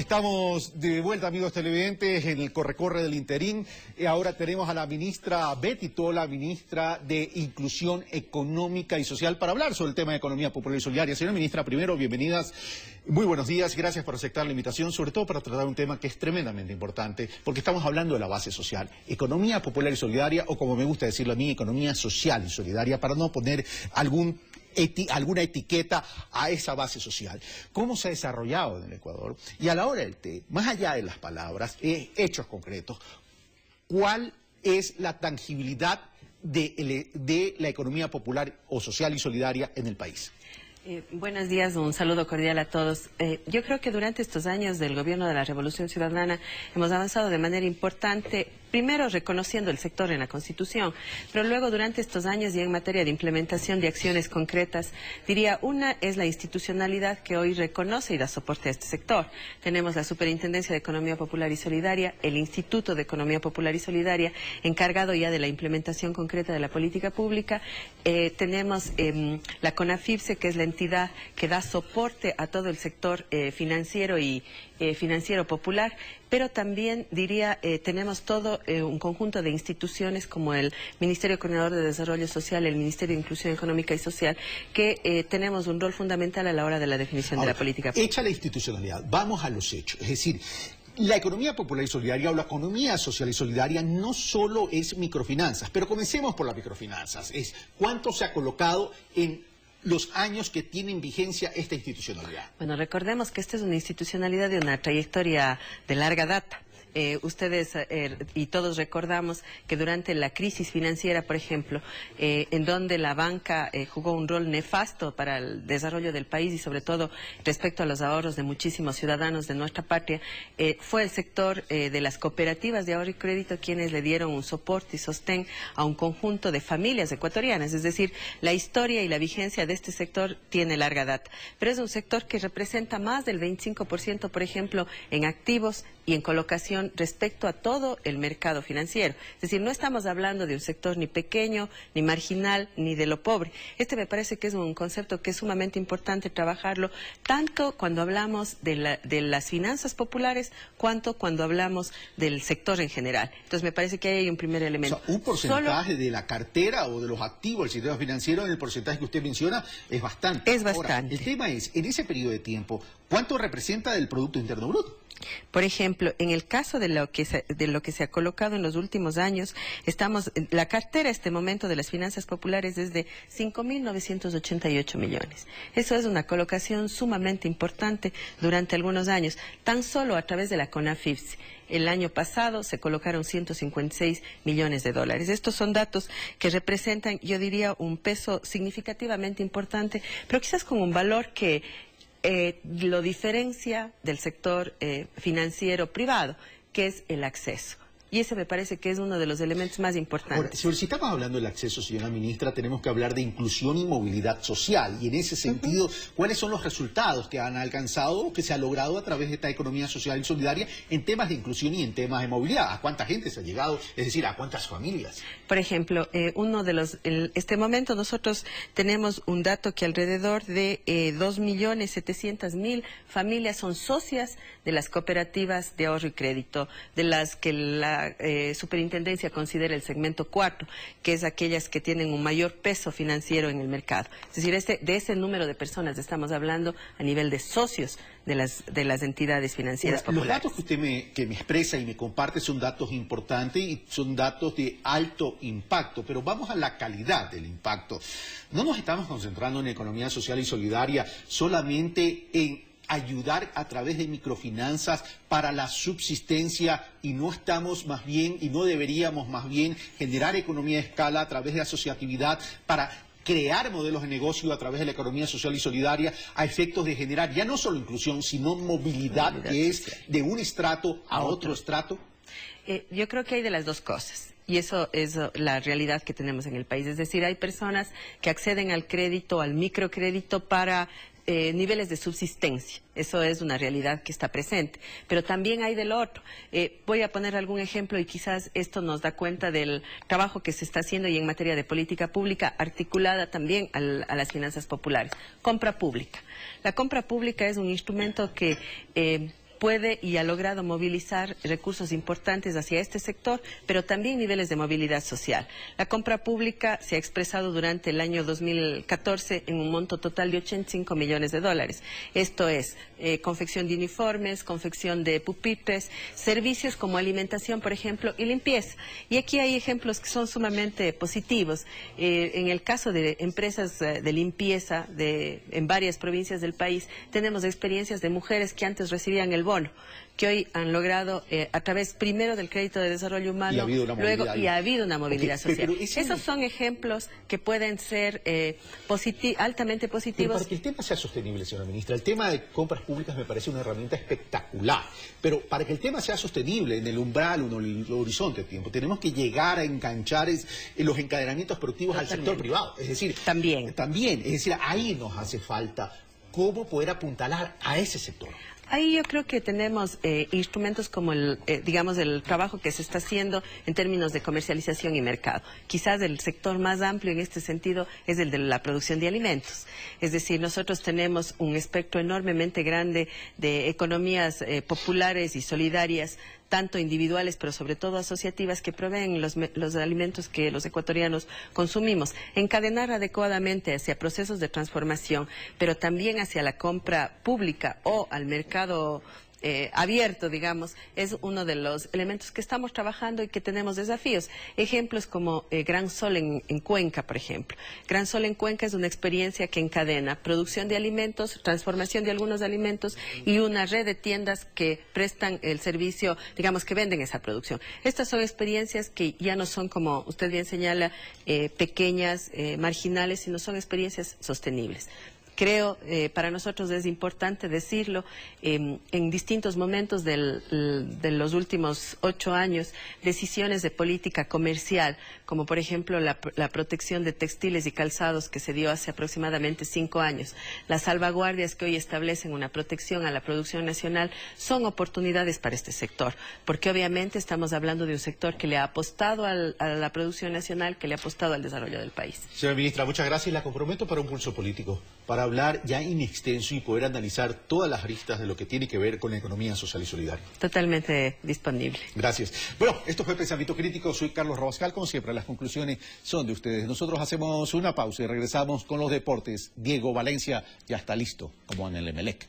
Estamos de vuelta, amigos televidentes, en el corre-corre del interín. Ahora tenemos a la ministra Betty Tola, ministra de Inclusión Económica y Social, para hablar sobre el tema de economía popular y solidaria. Señora ministra, primero, bienvenidas. Muy buenos días, gracias por aceptar la invitación, sobre todo para tratar un tema que es tremendamente importante, porque estamos hablando de la base social. Economía popular y solidaria, o como me gusta decirlo a mí, economía social y solidaria, para no poner alguna etiqueta a esa base social. ¿Cómo se ha desarrollado en el Ecuador? Y a la hora del té, más allá de las palabras, hechos concretos, ¿cuál es la tangibilidad de la economía popular o social y solidaria en el país? Buenos días, un saludo cordial a todos. Yo creo que durante estos años del gobierno de la Revolución Ciudadana hemos avanzado de manera importante, primero reconociendo el sector en la Constitución, pero luego durante estos años y en materia de implementación de acciones concretas, diría, una es la institucionalidad que hoy reconoce y da soporte a este sector. Tenemos la Superintendencia de Economía Popular y Solidaria, el Instituto de Economía Popular y Solidaria, encargado ya de la implementación concreta de la política pública. Tenemos la CONAFIPSE, que es la entidad que da soporte a todo el sector financiero y financiero popular, pero también, diría, tenemos todo un conjunto de instituciones como el Ministerio Coordinador de Desarrollo Social, el Ministerio de Inclusión Económica y Social, que tenemos un rol fundamental a la hora de la definición de la política pública. Hecha la institucionalidad, vamos a los hechos, es decir, la economía popular y solidaria o la economía social y solidaria no solo es microfinanzas, pero comencemos por las microfinanzas, es cuánto se ha colocado en los años que tienen vigencia esta institucionalidad. Bueno, recordemos que esta es una institucionalidad de una trayectoria de larga data. Ustedes y todos recordamos que durante la crisis financiera, por ejemplo, en donde la banca jugó un rol nefasto para el desarrollo del país y sobre todo respecto a los ahorros de muchísimos ciudadanos de nuestra patria, fue el sector de las cooperativas de ahorro y crédito quienes le dieron un soporte y sostén a un conjunto de familias ecuatorianas. Es decir, la historia y la vigencia de este sector tiene larga data, pero es un sector que representa más del 25%, por ejemplo, en activos y en colocación respecto a todo el mercado financiero. Es decir, no estamos hablando de un sector ni pequeño, ni marginal, ni de lo pobre. Este me parece que es un concepto que es sumamente importante trabajarlo, tanto cuando hablamos de las finanzas populares, cuanto cuando hablamos del sector en general. Entonces me parece que ahí hay un primer elemento. O sea, un porcentaje de la cartera o de los activos del sistema financiero en el porcentaje que usted menciona es bastante. Es bastante. Ahora, el tema es, en ese periodo de tiempo, ¿cuánto representa del Producto Interno Bruto? Por ejemplo, en el caso de lo que se ha colocado en los últimos años, la cartera a este momento de las finanzas populares es de 5.988 millones. Eso es una colocación sumamente importante durante algunos años, tan solo a través de la CONAFIPSE. El año pasado se colocaron 156 millones de dólares. Estos son datos que representan, yo diría, un peso significativamente importante, pero quizás con un valor que lo diferencia del sector financiero privado, que es el acceso. Y ese me parece que es uno de los elementos más importantes. Ahora, si estamos hablando del acceso, señora ministra, tenemos que hablar de inclusión y movilidad social. Y en ese sentido, ¿cuáles son los resultados que han alcanzado o que se ha logrado a través de esta economía social y solidaria en temas de inclusión y en temas de movilidad? ¿A cuánta gente se ha llegado? Es decir, ¿a cuántas familias? Por ejemplo, este momento nosotros tenemos un dato que alrededor de 2.700.000 familias son socias de las cooperativas de ahorro y crédito, de las que la superintendencia considera el segmento 4, que es aquellas que tienen un mayor peso financiero en el mercado. Es decir, de ese número de personas estamos hablando a nivel de socios de las entidades financieras populares. Los datos que usted me expresa y me comparte son datos importantes y son datos de alto impacto, pero vamos a la calidad del impacto. No nos estamos concentrando en economía social y solidaria solamente en ayudar a través de microfinanzas para la subsistencia y no estamos más bien, y no deberíamos más bien generar economía de escala a través de asociatividad para crear modelos de negocio a través de la economía social y solidaria a efectos de generar ya no solo inclusión, sino movilidad que es de un estrato a otro estrato? Yo creo que hay de las dos cosas. Y eso es la realidad que tenemos en el país. Es decir, hay personas que acceden al crédito, al microcrédito para niveles de subsistencia. Eso es una realidad que está presente. Pero también hay del otro. Voy a poner algún ejemplo y quizás esto nos da cuenta del trabajo que se está haciendo y en materia de política pública articulada también a las finanzas populares. Compra pública. La compra pública es un instrumento que puede y ha logrado movilizar recursos importantes hacia este sector, pero también niveles de movilidad social. La compra pública se ha expresado durante el año 2014 en un monto total de 85 millones de dólares. Esto es confección de uniformes, confección de pupitres, servicios como alimentación, por ejemplo, y limpieza. Y aquí hay ejemplos que son sumamente positivos. En el caso de empresas de limpieza en varias provincias del país, tenemos experiencias de mujeres que antes recibían el bono, que hoy han logrado, a través primero del crédito de desarrollo humano, ha habido una movilidad social. Esos son ejemplos que pueden ser altamente positivos. Pero para que el tema sea sostenible, señora ministra, el tema de compras públicas me parece una herramienta espectacular, pero para que el tema sea sostenible en el umbral, en el horizonte de tiempo, tenemos que llegar a enganchar los encadenamientos productivos al sector privado. Es decir, también, es decir, ahí nos hace falta cómo poder apuntalar a ese sector. Ahí yo creo que tenemos instrumentos como el trabajo que se está haciendo en términos de comercialización y mercado. Quizás el sector más amplio en este sentido es el de la producción de alimentos. Es decir, nosotros tenemos un espectro enormemente grande de economías populares y solidarias, tanto individuales, pero sobre todo asociativas, que proveen los alimentos que los ecuatorianos consumimos. Encadenar adecuadamente hacia procesos de transformación, pero también hacia la compra pública o al mercado abierto, digamos, es uno de los elementos que estamos trabajando y que tenemos desafíos. Ejemplos como Gran Sol en Cuenca, por ejemplo. Gran Sol en Cuenca es una experiencia que encadena producción de alimentos, transformación de algunos alimentos y una red de tiendas que prestan el servicio, digamos, que venden esa producción. Estas son experiencias que ya no son, como usted bien señala, pequeñas, marginales, sino son experiencias sostenibles. Creo, para nosotros es importante decirlo, en distintos momentos de los últimos 8 años, decisiones de política comercial, como por ejemplo la protección de textiles y calzados que se dio hace aproximadamente 5 años, las salvaguardias que hoy establecen una protección a la producción nacional, son oportunidades para este sector, porque obviamente estamos hablando de un sector que le ha apostado a la producción nacional, que le ha apostado al desarrollo del país. Señora ministra, muchas gracias y la comprometo para un pulso político, para hablar ya en extenso y poder analizar todas las aristas de lo que tiene que ver con la economía social y solidaria. Totalmente disponible. Gracias. Bueno, esto fue Pensamiento Crítico. Soy Carlos Rabascal. Como siempre, las conclusiones son de ustedes. Nosotros hacemos una pausa y regresamos con los deportes. Diego Valencia ya está listo, como en el Emelec.